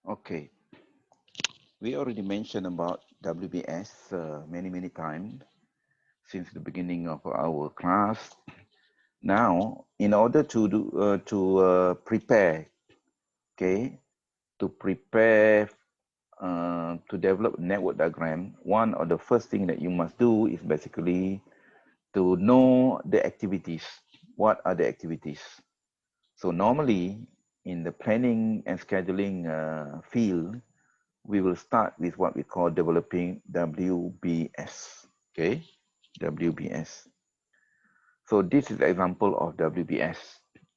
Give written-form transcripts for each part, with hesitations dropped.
Okay, we already mentioned about WBS many times since the beginning of our class. Now, in order to prepare, okay, to prepare to develop network diagram, one of the first thing that you must do is basically to know the activities. What are the activities? So normally in the planning and scheduling field, we will start with what we call developing WBS. Okay, WBS. So this is an example of WBS.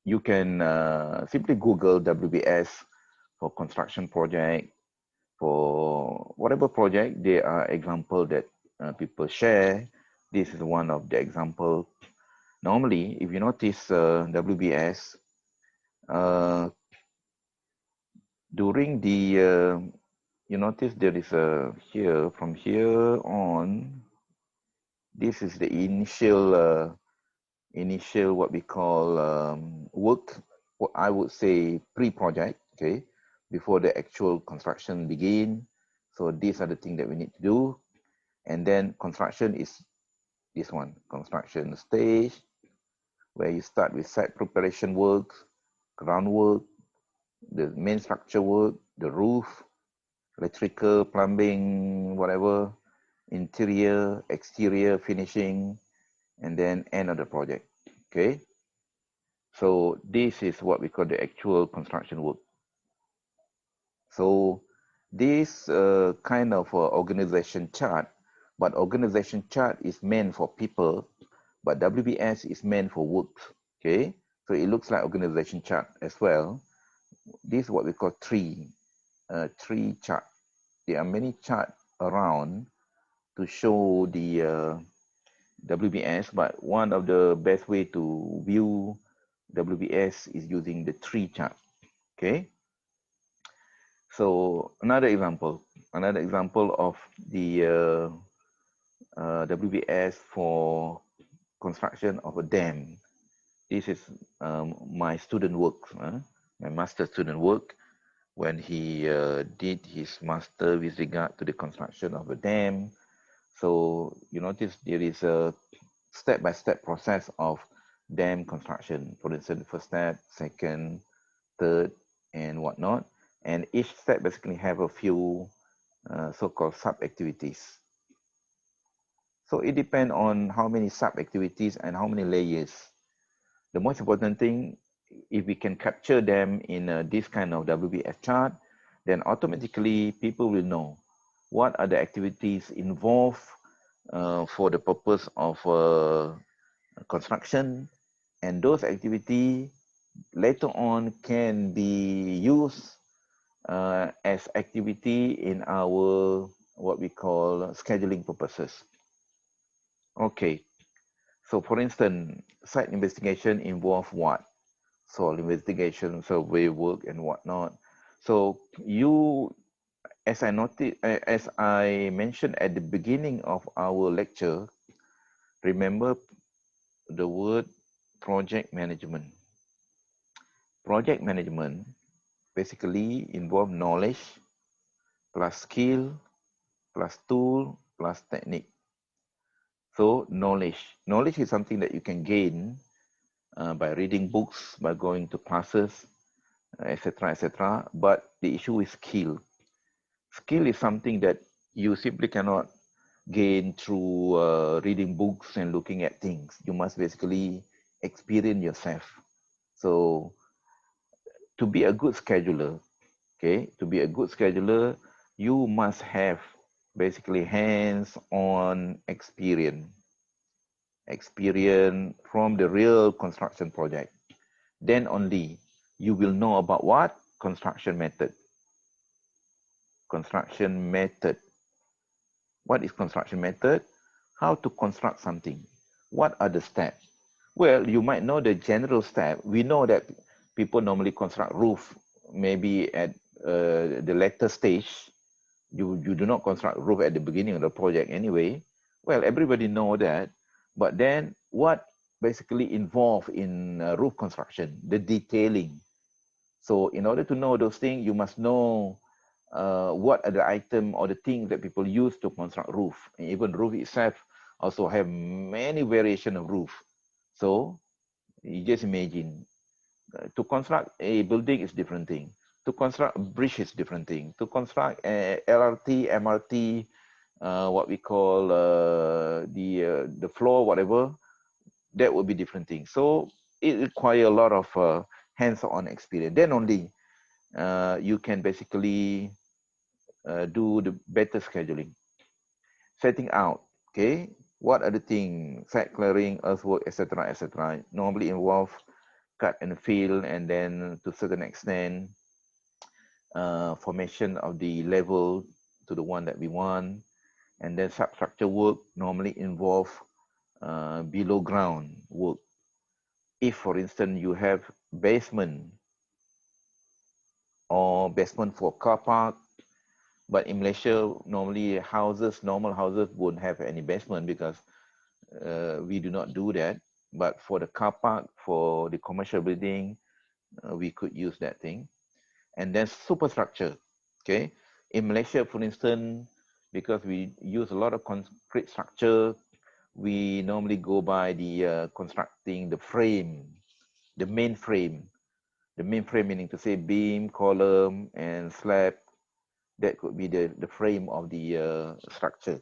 You can simply Google WBS for construction project, for whatever project. There are examples that people share. This is one of the example. Normally, if you notice WBS, uh, during the you notice there is a here from here on. This is the initial what we call work. What I would say pre-project. Okay, before the actual construction begin. So these are the things that we need to do, and then construction is this one, construction stage, where you start with site preparation work, groundwork, the main structure work, the roof, electrical, plumbing, whatever, interior, exterior, finishing, and then end of the project. Okay, so this is what we call the actual construction work. So this kind of organization chart, but organization chart is meant for people, but WBS is meant for work. Okay, so it looks like organization chart as well. This is what we call tree chart. There are many charts around to show the WBS, but one of the best way to view WBS is using the tree chart. Okay, so another example of the WBS for construction of a dam. This is my student work, my master student work, when he did his master with regard to the construction of a dam. So you notice there is a step-by-step process of dam construction. For instance, first step, second, third, and whatnot. And each step basically have a few so-called sub-activities. So it depends on how many sub-activities and how many layers. The most important thing, if we can capture them in this kind of WBS chart, then automatically people will know what are the activities involved for the purpose of construction, and those activities later on can be used as activity in our what we call scheduling purposes. Okay, so for instance, site investigation involve what? Soil investigation, survey work, and whatnot. So you, as I mentioned at the beginning of our lecture, remember the word project management. Project management basically involve knowledge plus skill plus tool plus technique. So knowledge is something that you can gain by reading books, by going to classes, etc., etc. But the issue is skill. Skill is something that you simply cannot gain through reading books and looking at things. You must basically experience yourself. So to be a good scheduler, okay, to be a good scheduler, you must have basically hands-on experience from the real construction project. Then only you will know about what? Construction method. Construction method. What is construction method? How to construct something. What are the steps? Well, you might know the general step. We know that people normally construct roof maybe at the later stage. You do not construct roof at the beginning of the project anyway. Well, everybody know that. But then what basically involved in roof construction? The detailing. So in order to know those things, you must know what are the item or the things that people use to construct roof. And even roof itself also have many variation of roof. So you just imagine, to construct a building is different thing. To construct a bridge is different thing. To construct a LRT, MRT, what we call the floor, whatever, that would be different thing. So it requires a lot of hands-on experience. Then only you can basically do the better scheduling. Setting out, okay, what are the things, site clearing, earthwork, etc., etc. Normally involve cut and fill, and then to certain extent, formation of the level to the one that we want, and then substructure work normally involve below ground work. If, for instance, you have basement or basement for car park, but in Malaysia, normally houses, normal houses won't have any basement because we do not do that. But for the car park, for the commercial building, we could use that thing. And then superstructure, okay? In Malaysia, for instance, because we use a lot of concrete structure, we normally go by the constructing the frame, the main frame. The main frame meaning to say beam, column, and slab. That could be the frame of the structure.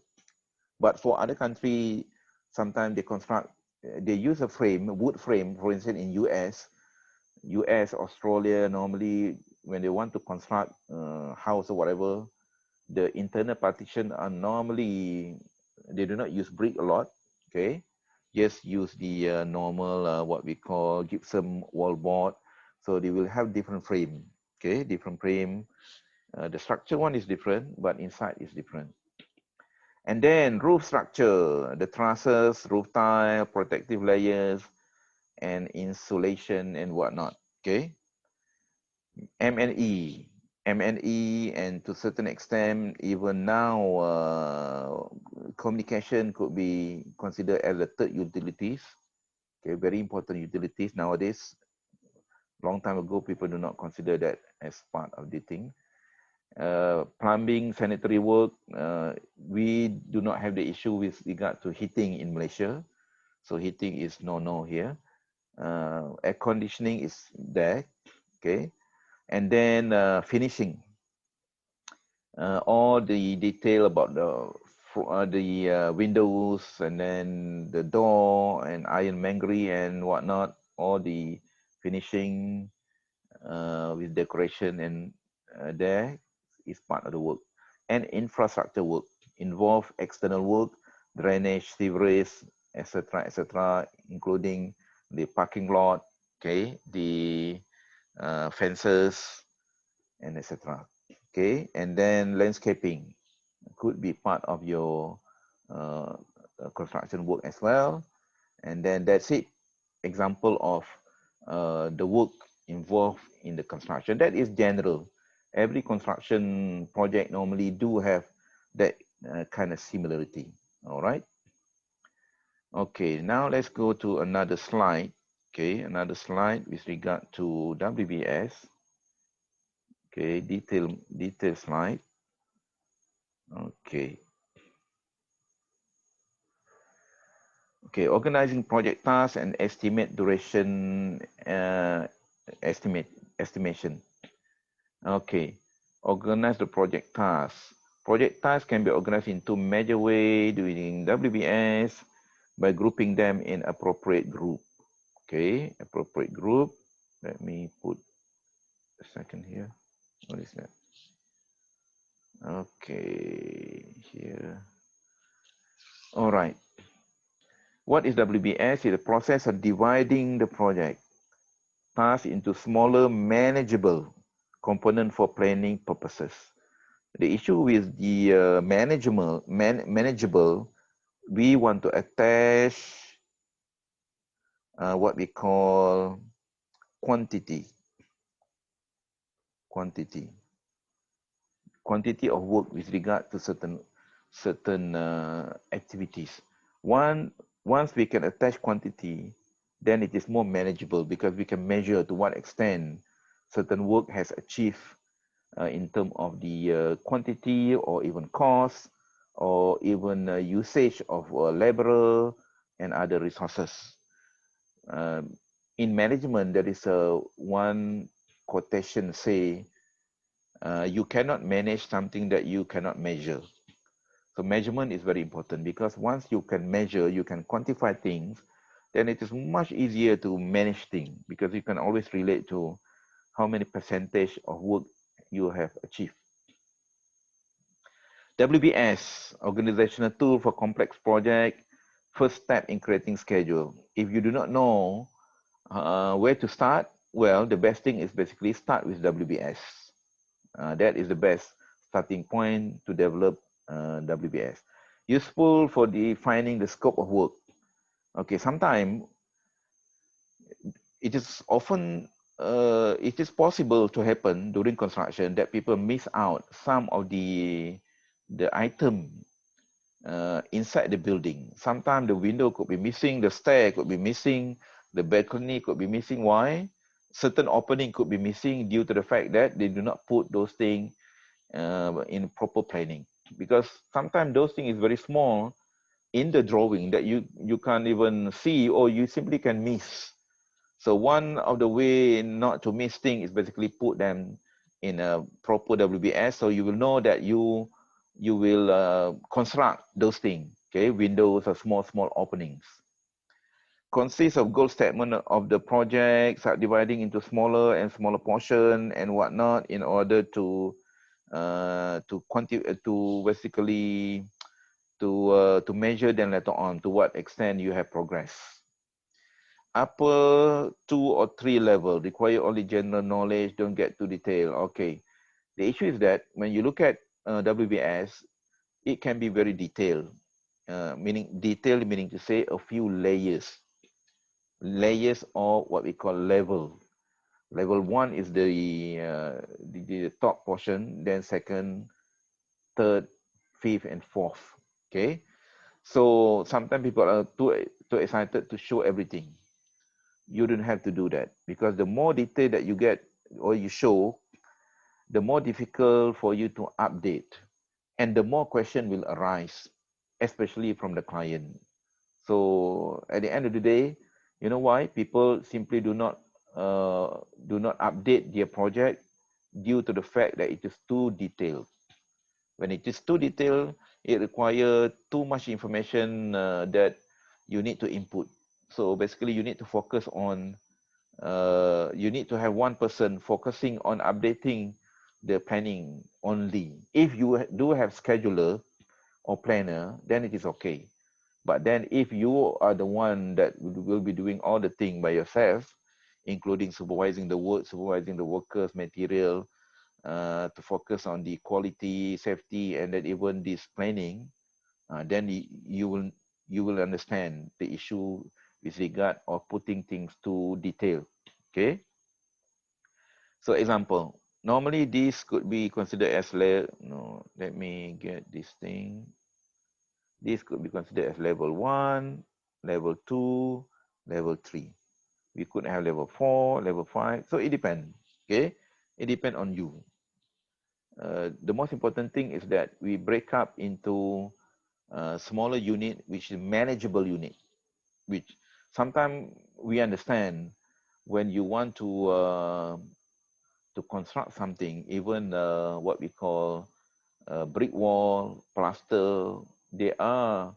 But for other country, sometimes they construct, they use a frame, a wood frame, for instance, in US, Australia, normally when they want to construct a house or whatever, the internal partition are normally, they do not use brick a lot, okay? Just use the normal, what we call gypsum wall board. So they will have different frame, okay? Different frame. The structure one is different, but inside is different. And then roof structure, the trusses, roof tile, protective layers, and insulation and whatnot, okay? M&E, M&E, and to a certain extent, even now, communication could be considered as the third utilities. Okay, very important utilities nowadays. Long time ago, people do not consider that as part of the thing. Plumbing, sanitary work, we do not have the issue with regard to heating in Malaysia. So heating is no here. Air conditioning is there, okay? And then finishing, all the detail about the windows, and then the door and ironmongery and whatnot, all the finishing with decoration, and there is part of the work. And infrastructure work involve external work, drainage, sewerage, etc., etc., including the parking lot, okay, the fences, and etc. Okay, and then landscaping could be part of your construction work as well. And then that's it. Example of the work involved in the construction. That is general. Every construction project normally do have that kind of similarity. All right. Okay, now let's go to another slide. Okay, another slide with regard to WBS. Okay, detail slide. Okay. Okay, organizing project tasks and estimate duration, estimation. Okay, organize the project tasks. Project tasks can be organized in two major ways during WBS by grouping them in appropriate group. Okay, appropriate group. Let me put a second here. What is that? Okay, here. All right. What is WBS? It's the process of dividing the project task into smaller, manageable component for planning purposes. The issue with the manageable, we want to attach what we call quantity of work with regard to certain activities. Once we can attach quantity, then it is more manageable because we can measure to what extent certain work has achieved in terms of the quantity or even cost or even usage of laborer and other resources. In management, there is one quotation say, you cannot manage something that you cannot measure. So measurement is very important because once you can measure, you can quantify things, then it is much easier to manage things because you can always relate to how many percentage of work you have achieved. WBS, organizational tool for complex project, first step in creating schedule. If you do not know where to start, well, the best thing is basically start with WBS. That is the best starting point to develop WBS. Useful for defining the scope of work. Okay, sometimes it is often it is possible to happen during construction that people miss out some of the item inside the building. Sometimes the window could be missing, the stair could be missing, the balcony could be missing. Why? Certain opening could be missing due to the fact that they do not put those things in proper planning. Because sometimes those things is very small in the drawing that you can't even see or you simply can miss. So one of the way not to miss things is basically put them in a proper WBS, so you will know that you will construct those things. Okay, windows or small openings. Consists of goal statement of the project, subdividing into smaller and smaller portion and whatnot in order to basically to measure them later on to what extent you have progressed. Upper 2 or 3 level require only general knowledge, don't get too detailed. Okay, the issue is that when you look at WBS, it can be very detailed, meaning to say a few layers or what we call level. Level 1 is the top portion, then second, third, fifth, and fourth. Okay, so sometimes people are too excited to show everything. You don't have to do that because the more detail that you get or you show, the more difficult for you to update and the more question will arise, especially from the client. So at the end of the day, you know why people simply do not update their project due to the fact that it is too detailed. When it is too detailed, it requires too much information that you need to input. So basically, you need to focus on you need to have one person focusing on updating the planning only. If you do have scheduler or planner, then it is okay. But then if you are the one that will be doing all the thing by yourself, including supervising the work, supervising the workers, material, to focus on the quality, safety, and then even this planning, then you will understand the issue with regard of putting things to detail. Okay. So example, normally this could be considered as no, let me get this thing. This could be considered as level 1, level 2, level 3. We could have level 4, level 5. So it depends. Okay. It depends on you. The most important thing is that we break up into smaller unit, which is manageable unit, which sometimes we understand when you want to construct something, even what we call brick wall, plaster, there are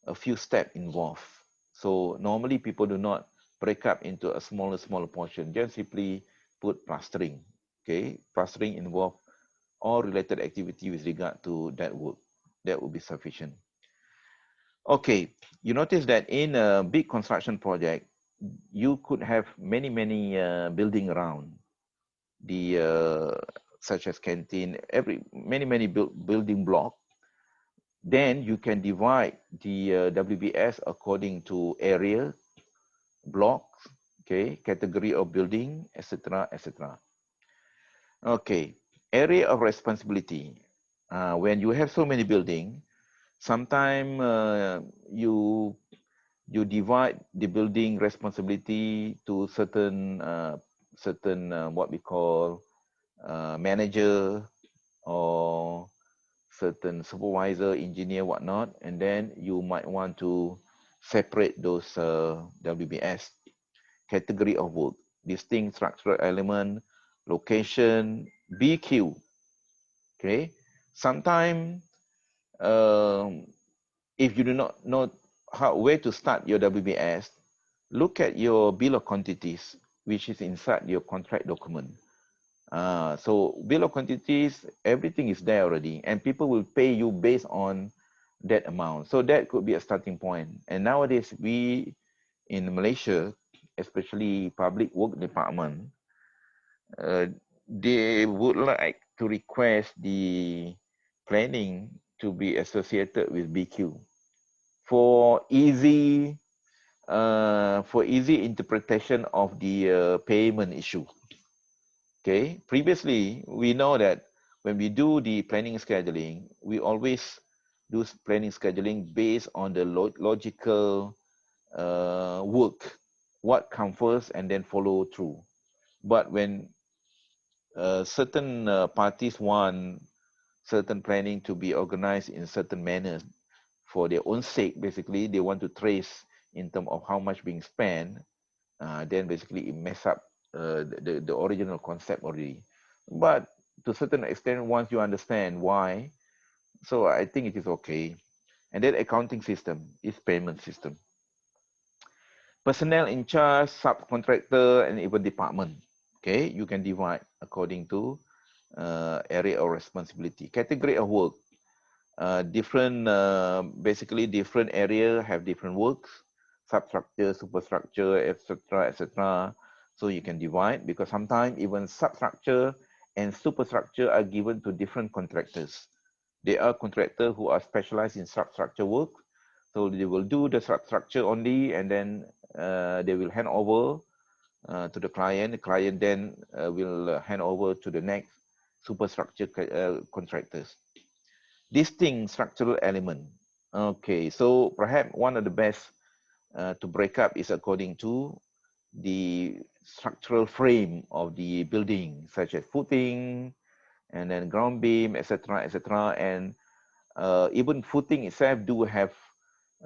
a few steps involved. So normally people do not break up into a smaller portion, just simply put plastering. Okay, plastering involve all related activity with regard to that work. That would be sufficient. Okay, you notice that in a big construction project, you could have many building around the such as canteen, many building block. Then you can divide the WBS according to area, blocks, okay, category of building, etc., etc. Okay, area of responsibility. When you have so many building, sometimes you divide the building responsibility to certain what we call manager or certain supervisor, engineer, whatnot, and then you might want to separate those WBS category of work, distinct structural element, location, BQ. Okay, sometimes if you do not know where to start your WBS, look at your bill of quantities, which is inside your contract document. So bill of quantities, everything is there already, and people will pay you based on that amount. So that could be a starting point. And nowadays, we in Malaysia, especially public work department, uh, they would like to request the planning to be associated with BQ for easy interpretation of the payment issue. Okay, previously we know that when we do the planning scheduling, we always do planning scheduling based on the logical work, what comes first and then follow through. But when certain parties want certain planning to be organized in certain manners for their own sake, basically they want to trace in terms of how much being spent, then basically it mess up the original concept already. But to a certain extent, once you understand why, so I think it is okay. And then accounting system is payment system. Personnel in charge, subcontractor, and even department. Okay, you can divide according to area of responsibility. Category of work. Basically different area have different works, substructure, superstructure, etc., etc. So you can divide, because sometimes even substructure and superstructure are given to different contractors. There are contractors who are specialized in substructure work, so they will do the substructure only, and then they will hand over to the client. The client then will hand over to the next superstructure contractors. Distinct structural element. Okay, so perhaps one of the best to break up is according to the structural frame of the building, such as footing and then ground beam, etc., etc. And even footing itself do have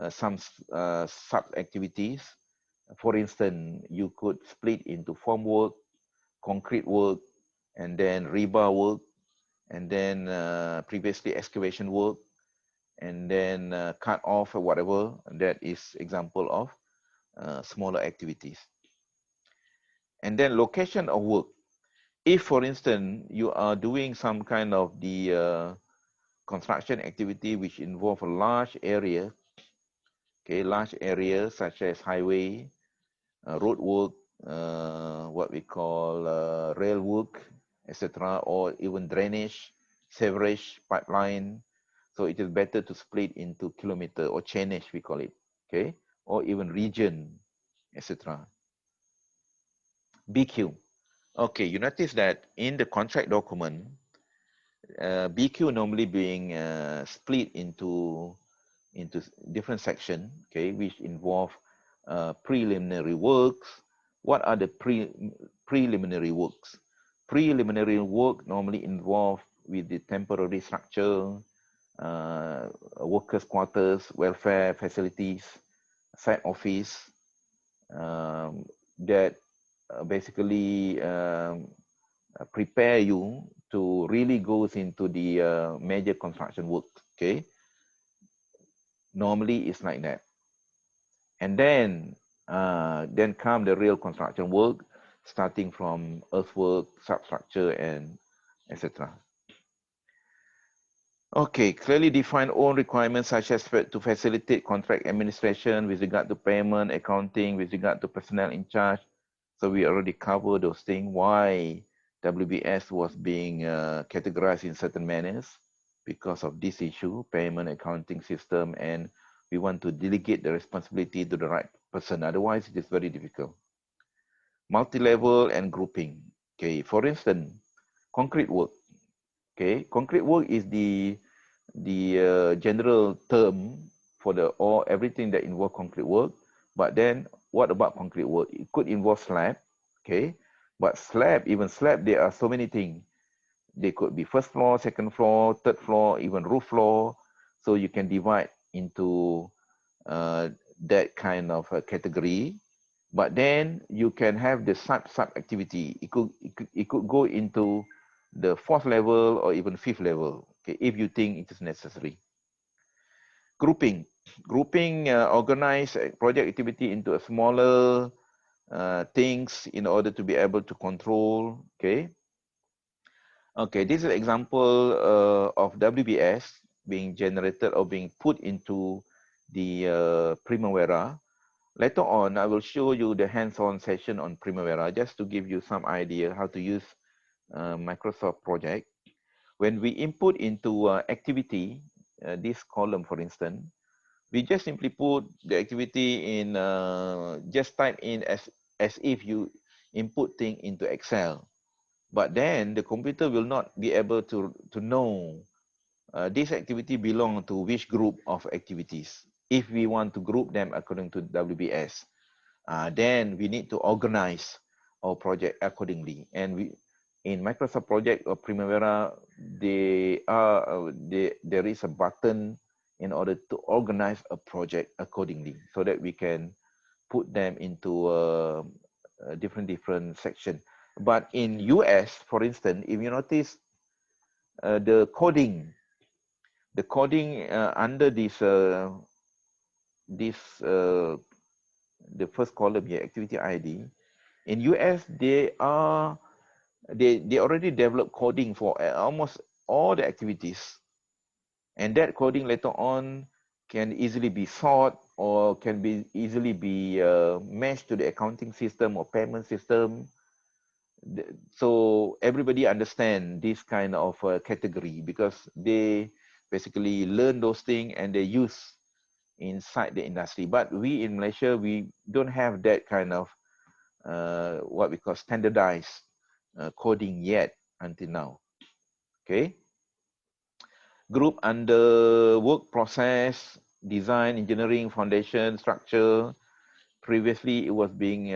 some sub activities. For instance, you could split into formwork, concrete work, and then rebar work, and then previously excavation work, and then cut off or whatever. That is example of smaller activities. And then location of work. If, for instance, you are doing some kind of the construction activity which involve a large area, okay, large areas such as highway, road work, what we call rail work, etc., or even drainage, sewerage, pipeline. So it is better to split into kilometer or chainage, we call it, okay, or even region, etc. BQ. Okay, you notice that in the contract document, BQ normally being split into different section, okay, which involve preliminary works. What are the preliminary works? Preliminary work normally involve with the temporary structure, workers' quarters, welfare facilities, site office, that basically prepare you to really goes into the major construction work. Okay, normally it's like that. And then come the real construction work, starting from earthwork, substructure, and etc. Okay, clearly define own requirements such as to facilitate contract administration with regard to payment, accounting, with regard to personnel in charge. So we already covered those things, why WBS was being categorized in certain manners because of this issue, payment accounting system, and we want to delegate the responsibility to the right person. Otherwise, it is very difficult. Multi-level and grouping. Okay, for instance, concrete work. Okay, concrete work is the general term for everything that involve concrete work. But then what about concrete work? It could involve slab, okay, but even slab, there are so many things. They could be first floor, second floor, third floor, even roof floor. So you can divide into that kind of a category. But then you can have the sub activity. It could go into the fourth level or even fifth level, okay, if you think it is necessary. Grouping. Grouping organize project activity into a smaller things in order to be able to control, okay. Okay, this is an example of WBS being generated or being put into the Primavera. Later on, I will show you the hands-on session on Primavera just to give you some idea how to use Microsoft project. When we input into activity, this column for instance, we just simply put the activity in, just type in as if you input thing into Excel. But then the computer will not be able to know this activity belong to which group of activities. If we want to group them according to WBS, then we need to organize our project accordingly. And we, in Microsoft Project or Primavera, there is a button in order to organize a project accordingly, so that we can put them into a different section. But in US, for instance, if you notice the coding under the first column here, activity ID. In US, they already developed coding for almost all the activities, and that coding later on can easily be sought or can be easily be matched to the accounting system or payment system. So everybody understand this kind of category because they basically learn those things and they use inside the industry. But we in Malaysia, we don't have that kind of what we call standardized coding yet until now. Okay. Group under work process, design, engineering, foundation, structure. Previously, it was being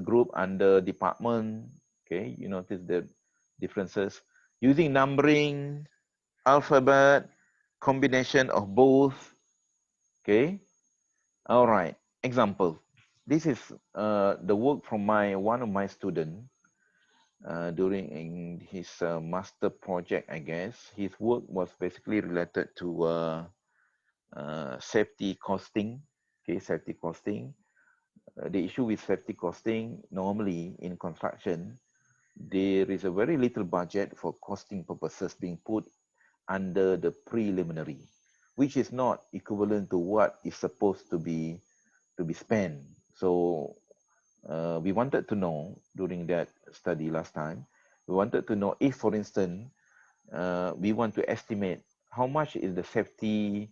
grouped under department. Okay, you notice the differences. Using numbering, alphabet, combination of both. Okay. All right. Example. This is the work from one of my students during his master project, I guess. His work was basically related to safety costing. Okay, safety costing. The issue with safety costing, normally in construction, there is a very little budget for costing purposes being put under the preliminary, which is not equivalent to what is supposed to be spent. So we wanted to know during that study last time, we wanted to know if, for instance, we want to estimate how much is the safety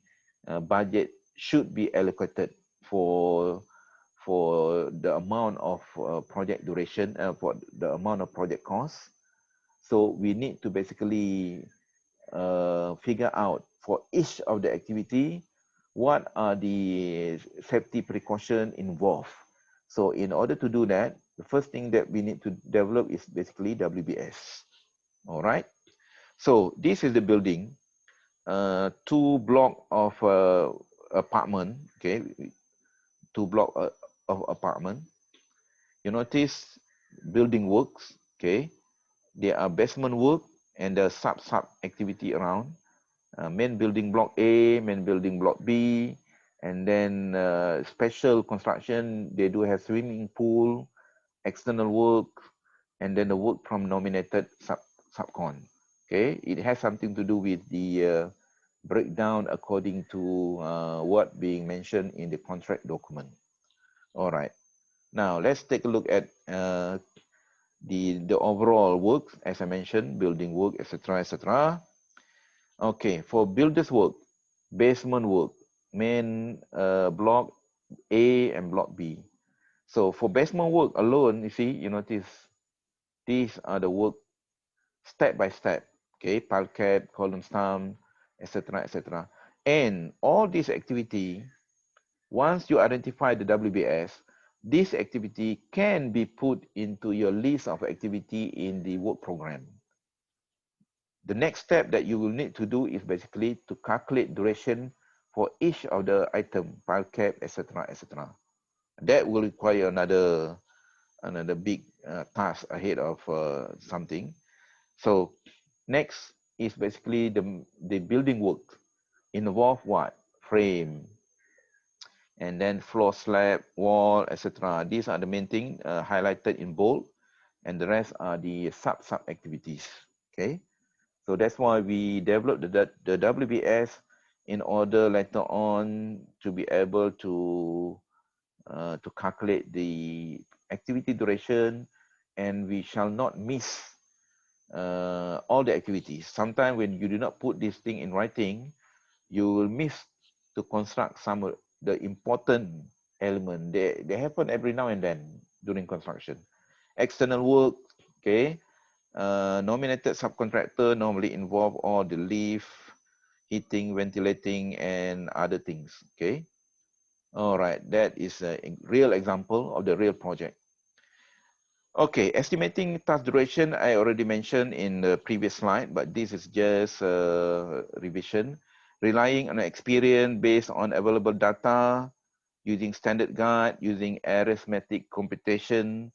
budget should be allocated for the amount of project duration, for the amount of project cost. So we need to basically figure out for each of the activity, what are the safety precaution involved. So in order to do that, the first thing that we need to develop is basically WBS. All right. So this is the building, 2 block of apartment. Okay, 2 block of apartment. You notice building works. Okay, there are basement work and the sub activity around. Main building block A, main building block B, and then special construction. They do have swimming pool, external work, and then the work from nominated subcon. Okay, it has something to do with the breakdown according to what being mentioned in the contract document. All right. Now let's take a look at the overall work, as I mentioned, building work, etc., etc. Okay, for builders work, basement work, main block A and block B. So for basement work alone, you see, you notice these are the work step by step. Okay, parquet, column stump, etc., etc. And all this activity, once you identify the WBS, this activity can be put into your list of activity in the work program. The next step that you will need to do is basically to calculate duration for each of the item, file cap, etc., etc. That will require another big task ahead of something. So next is basically the building work. Involve what? Frame, and then floor slab, wall, etc. These are the main thing highlighted in bold, and the rest are the sub activities. Okay, so that's why we developed the WBS in order later on to be able to calculate the activity duration, and we shall not miss all the activities. Sometimes when you do not put this thing in writing, you will miss to construct some of the important element. They happen every now and then during construction. External work, okay. Nominated subcontractor normally involve all the lift, heating, ventilating, and other things. Okay. All right, that is a real example of the real project. Okay, estimating task duration, I already mentioned in the previous slide, but this is just a revision. Relying on experience based on available data, using standard guide, using arithmetic computation.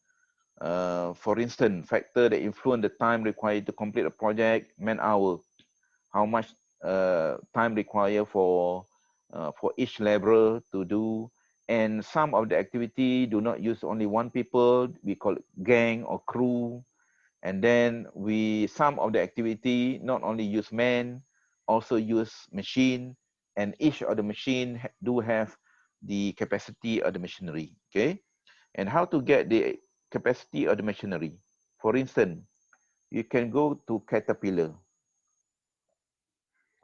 For instance, factor that influence the time required to complete a project, man hour, how much time required for each laborer to do. And some of the activity do not use only one people, we call it gang or crew. And then some of the activity not only use men, also use machine, and each of the machine do have the capacity of the machinery. Okay, and how to get the capacity of the machinery? For instance, you can go to Caterpillar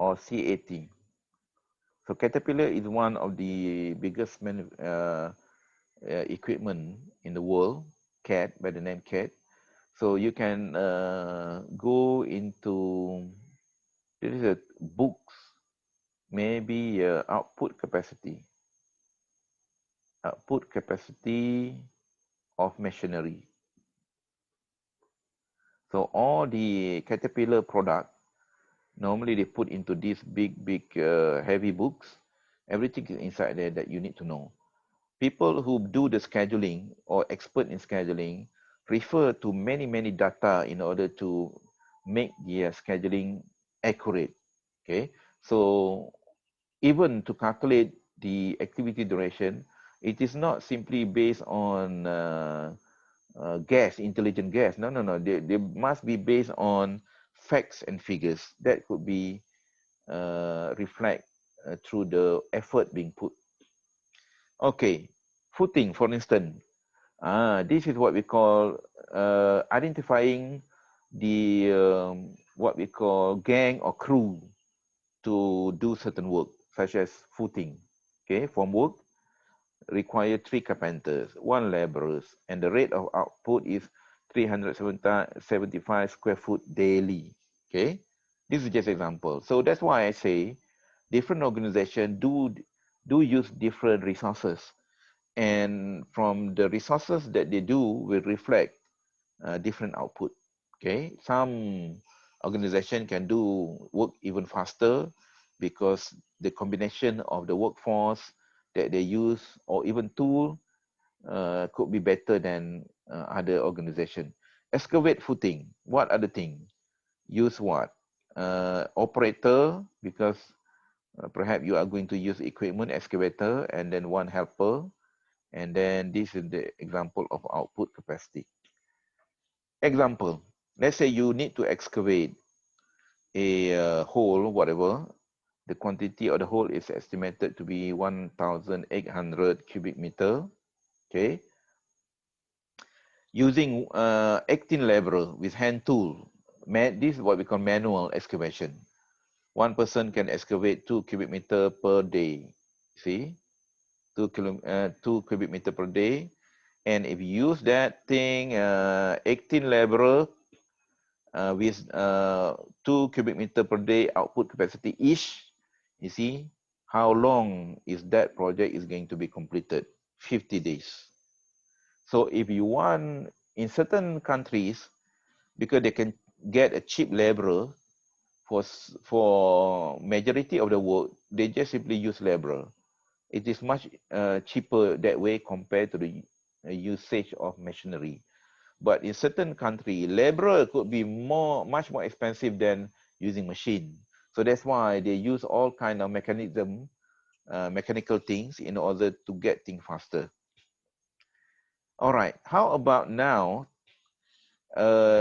or CAT. So Caterpillar is one of the biggest equipment in the world, CAT, by the name CAT. So you can go into, this is a books, maybe output capacity of machinery. So all the Caterpillar product, normally they put into these big heavy books. Everything is inside there that you need to know. People who do the scheduling or expert in scheduling refer to many data in order to make their scheduling accurate. Okay, so even to calculate the activity duration, it is not simply based on intelligent gas. No. They must be based on facts and figures that could be reflect through the effort being put. Okay, footing, for instance. This is what we call identifying the what we call gang or crew to do certain work, such as footing. Okay, from work require 3 carpenters, 1 laborers, and the rate of output is 375 square foot daily. Okay, this is just example. So that's why I say different organizations do use different resources, and from the resources that they do will reflect different output. Okay, some organization can do work even faster because the combination of the workforce that they use or even tool could be better than other organization. Excavate footing, what other thing? Use what? Operator, because perhaps you are going to use equipment, excavator, and then 1 helper. And then this is the example of output capacity. Example, let's say you need to excavate a hole, whatever. The quantity of the hole is estimated to be 1,800 cubic meter. Okay. Using 18 laborer with hand tool. This is what we call manual excavation. 1 person can excavate 2 cubic meter per day. See, 2 cubic meter per day. And if you use that thing, 18 laborer with 2 cubic meter per day output capacity each, you see how long is that project is going to be completed? 50 days. So if you want, in certain countries, because they can get a cheap laborer, for majority of the work, they just simply use laborer. It is much cheaper that way compared to the usage of machinery. But in certain country, laborer could be much more expensive than using machine. So that's why they use all kind of mechanical things in order to get things faster. All right, how about now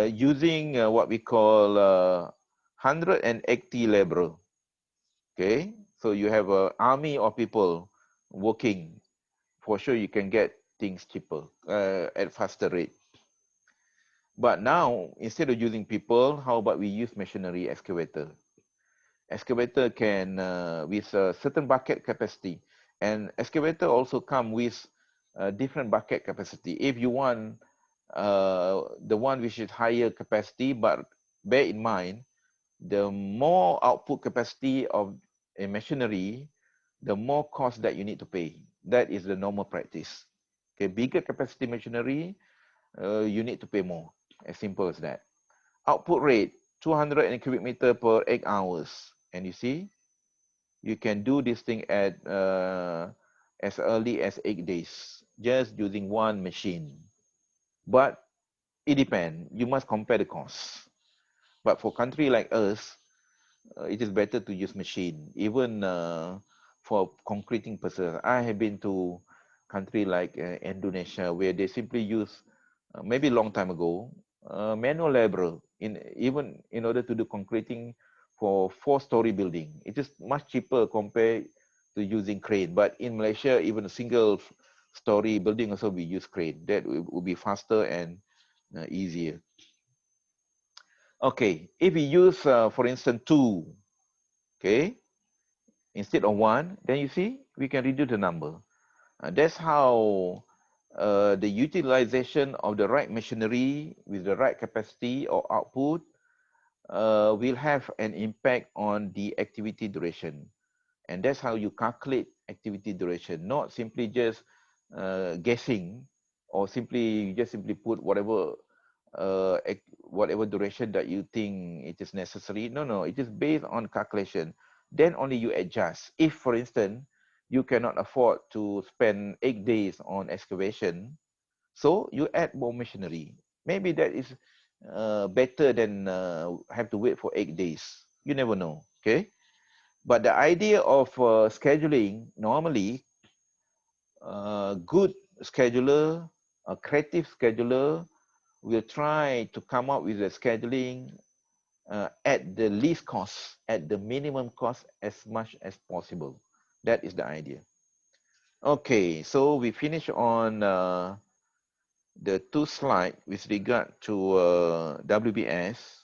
using what we call 180 laborer. Okay, so you have an army of people working. For sure, you can get things cheaper at faster rate. But now, instead of using people, how about we use machinery, excavator? Excavator can, with a certain bucket capacity, and excavator also come with different bucket capacity. If you want the one which is higher capacity, but bear in mind, the more output capacity of a machinery, the more cost that you need to pay. That is the normal practice. Okay, bigger capacity machinery, you need to pay more. As simple as that. Output rate 200 cubic meter per 8 hours, and you see, you can do this thing at as early as 8 days, just using one machine. But it depends. You must compare the costs. But for country like us, it is better to use machine, even for concreting purposes. I have been to country like Indonesia, where they simply use, maybe a long time ago, manual labor even in order to do concreting for 4-story building. It is much cheaper compared to using crane. But in Malaysia, even a single story building also we use crane. That will be faster and easier. Okay, if we use, for instance, 2, okay, instead of 1, then you see, we can reduce the number. That's how the utilization of the right machinery with the right capacity or output will have an impact on the activity duration. And that's how you calculate activity duration, not simply just guessing, or simply put whatever whatever duration that you think it is necessary. No, it is based on calculation. Then only you adjust. If, for instance, you cannot afford to spend 8 days on excavation, so you add more machinery. Maybe that is better than have to wait for 8 days. You never know, okay? But the idea of scheduling, normally, good scheduler, a creative scheduler, will try to come up with a scheduling at the least cost, at the minimum cost as much as possible. That is the idea. Okay, so we finish on the 2 slides with regard to WBS.